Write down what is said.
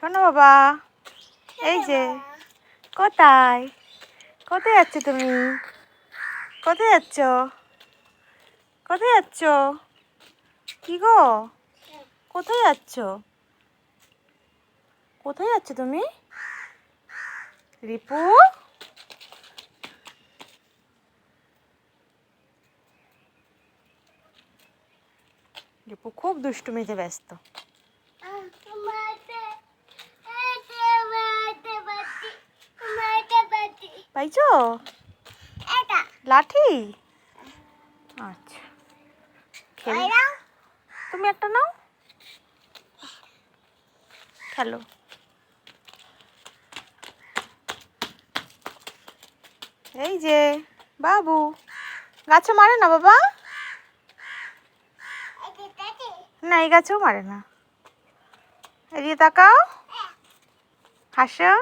শোনো বাবা, এই যে কোথায় কোথায় যাচ্ছ তুমি? কোথায় যাচ্ছ? কোথায় যাচ্ছ? কি গো, কোথায় যাচ্ছ? কোথায় যাচ্ছ তুমি? রিপু, রিপু খুব দুষ্টুমিতে ব্যস্ত। পাইছো লাঠি? আচ্ছা, তুমি একটা নাও, খেলো। এই যে বাবু, গাছে মারে না বাবা? না, এই গাছেও মারে না। এদিকে তাকাও, হাসো।